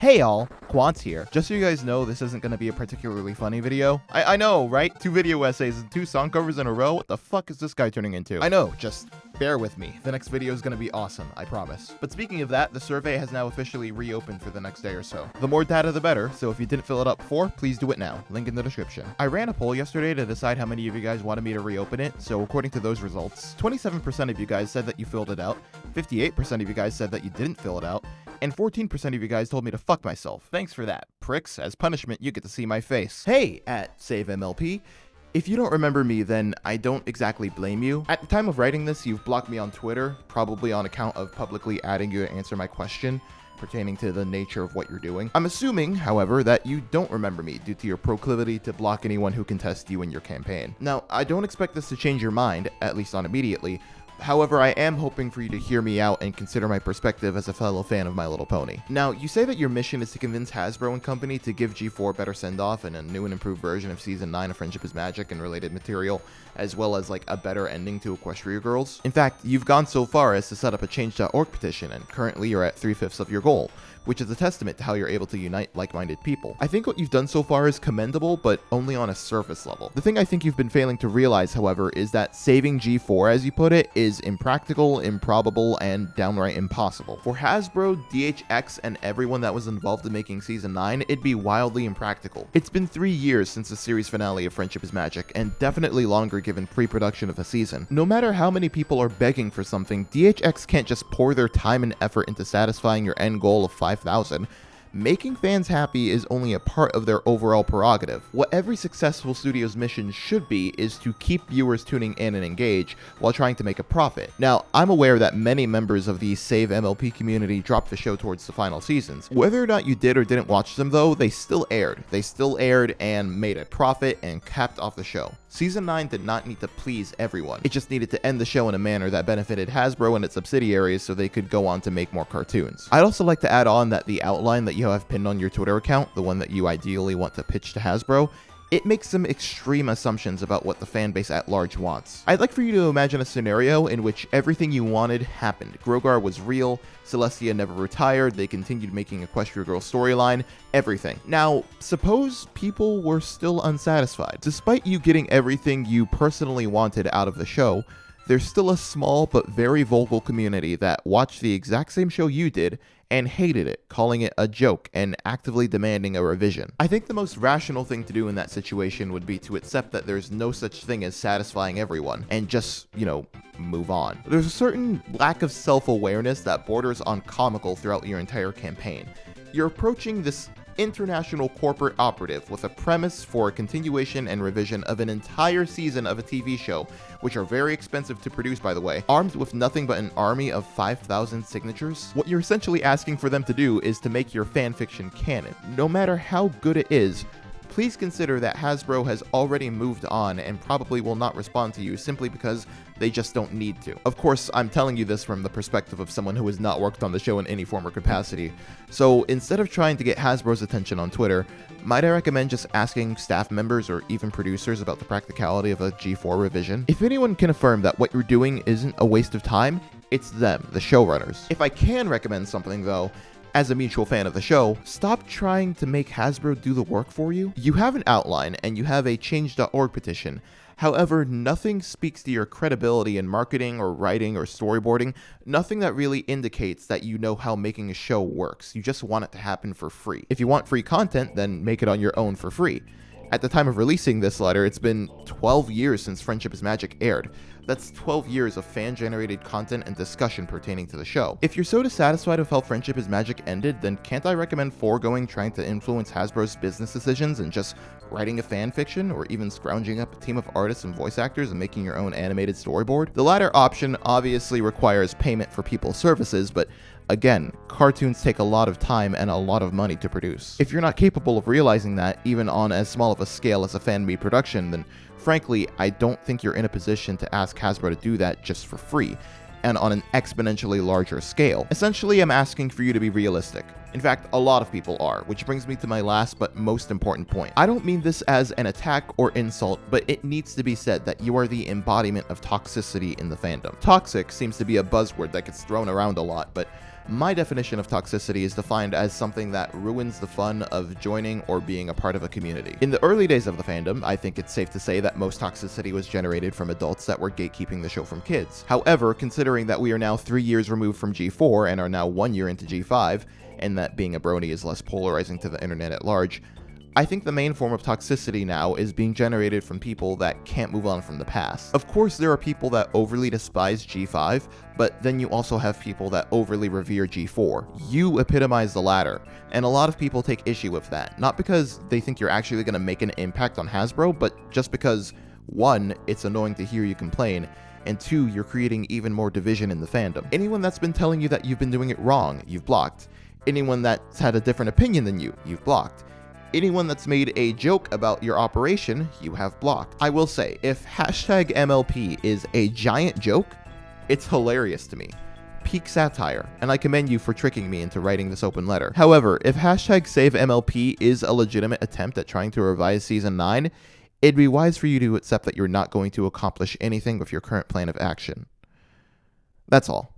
Hey all, Quants here. Just so you guys know, this isn't going to be a particularly funny video. I know, right? 2 video essays and 2 song covers in a row? What the fuck is this guy turning into? I know, just bear with me. The next video is going to be awesome, I promise. But speaking of that, the survey has now officially reopened for the next day or so. The more data, the better, so if you didn't fill it out before, please do it now. Link in the description. I ran a poll yesterday to decide how many of you guys wanted me to reopen it, so according to those results, 27% of you guys said that you filled it out, 58% of you guys said that you didn't fill it out, and 14% of you guys told me to fuck myself. Thanks for that, pricks. As punishment, you get to see my face. Hey, at SaveMLP. If you don't remember me, then I don't exactly blame you. At the time of writing this, you've blocked me on Twitter, probably on account of publicly adding you to answer my question pertaining to the nature of what you're doing. I'm assuming, however, that you don't remember me due to your proclivity to block anyone who contest you in your campaign. Now, I don't expect this to change your mind, at least not immediately. However, I am hoping for you to hear me out and consider my perspective as a fellow fan of My Little Pony. Now, you say that your mission is to convince Hasbro and company to give G4 a better send-off and a new and improved version of Season 9 of Friendship is Magic and related material, as well as like a better ending to Equestria Girls. In fact, you've gone so far as to set up a Change.org petition, and currently you're at 3/5 of your goal, which is a testament to how you're able to unite like-minded people. I think what you've done so far is commendable, but only on a surface level. The thing I think you've been failing to realize, however, is that saving G4, as you put it, is impractical, improbable, and downright impossible. For Hasbro, DHX, and everyone that was involved in making Season 9, it'd be wildly impractical. It's been 3 years since the series finale of Friendship is Magic, and definitely longer given pre-production of the season. No matter how many people are begging for something, DHX can't just pour their time and effort into satisfying your end goal of 5,000. Making fans happy is only a part of their overall prerogative. What every successful studio's mission should be is to keep viewers tuning in and engaged while trying to make a profit. Now, I'm aware that many members of the Save MLP community dropped the show towards the final seasons. Whether or not you did or didn't watch them though, they still aired. They still aired and made a profit and capped off the show. Season 9 did not need to please everyone. It just needed to end the show in a manner that benefited Hasbro and its subsidiaries so they could go on to make more cartoons. I'd also like to add on that the outline that you have pinned on your Twitter account, the one that you ideally want to pitch to Hasbro, it makes some extreme assumptions about what the fan base at large wants. I'd like for you to imagine a scenario in which everything you wanted happened. Grogar was real, Celestia never retired, they continued making Equestria Girl storyline, everything. Now, suppose people were still unsatisfied. Despite you getting everything you personally wanted out of the show, there's still a small but very vocal community that watched the exact same show you did and hated it, calling it a joke and actively demanding a revision. I think the most rational thing to do in that situation would be to accept that there's no such thing as satisfying everyone and just, move on. There's a certain lack of self-awareness that borders on comical throughout your entire campaign. You're approaching this international corporate operative with a premise for a continuation and revision of an entire season of a TV show, which are very expensive to produce, by the way, armed with nothing but an army of 5,000 signatures. What you're essentially asking for them to do is to make your fanfiction canon. No matter how good it is, please consider that Hasbro has already moved on and probably will not respond to you simply because they just don't need to. Of course, I'm telling you this from the perspective of someone who has not worked on the show in any form or capacity. So instead of trying to get Hasbro's attention on Twitter, might I recommend just asking staff members or even producers about the practicality of a G4 revision? If anyone can affirm that what you're doing isn't a waste of time, it's them, the showrunners. If I can recommend something though, as a mutual fan of the show, stop trying to make Hasbro do the work for you. You have an outline and you have a Change.org petition. However, nothing speaks to your credibility in marketing or writing or storyboarding, nothing that really indicates that you know how making a show works. You just want it to happen for free. If you want free content, then make it on your own for free. At the time of releasing this letter, it's been 12 years since Friendship is Magic aired. That's 12 years of fan-generated content and discussion pertaining to the show. If you're so dissatisfied with how Friendship is Magic ended, then can't I recommend foregoing trying to influence Hasbro's business decisions and just writing a fan fiction, or even scrounging up a team of artists and voice actors and making your own animated storyboard? The latter option obviously requires payment for people's services, but again, cartoons take a lot of time and a lot of money to produce. If you're not capable of realizing that, even on as small of a scale as a fan-made production, then frankly, I don't think you're in a position to ask Hasbro to do that just for free, and on an exponentially larger scale. Essentially, I'm asking for you to be realistic. In fact, a lot of people are, which brings me to my last but most important point. I don't mean this as an attack or insult, but it needs to be said that you are the embodiment of toxicity in the fandom. Toxic seems to be a buzzword that gets thrown around a lot, but My definition of toxicity is defined as something that ruins the fun of joining or being a part of a community. In the early days of the fandom, I think it's safe to say that most toxicity was generated from adults that were gatekeeping the show from kids. However, considering that we are now 3 years removed from G4 and are now 1 year into G5, and that being a brony is less polarizing to the internet at large, I think the main form of toxicity now is being generated from people that can't move on from the past. Of course, there are people that overly despise G5, but then you also have people that overly revere G4. You epitomize the latter, and a lot of people take issue with that, not because they think you're actually going to make an impact on Hasbro, but just because, 1, it's annoying to hear you complain, and 2, you're creating even more division in the fandom. Anyone that's been telling you that you've been doing it wrong, you've blocked. Anyone that's had a different opinion than you, you've blocked. Anyone that's made a joke about your operation, you have blocked. I will say, if hashtag MLP is a giant joke, it's hilarious to me. Peak satire, and I commend you for tricking me into writing this open letter. However, if hashtag SaveMLP is a legitimate attempt at trying to revise Season 9, it'd be wise for you to accept that you're not going to accomplish anything with your current plan of action. That's all.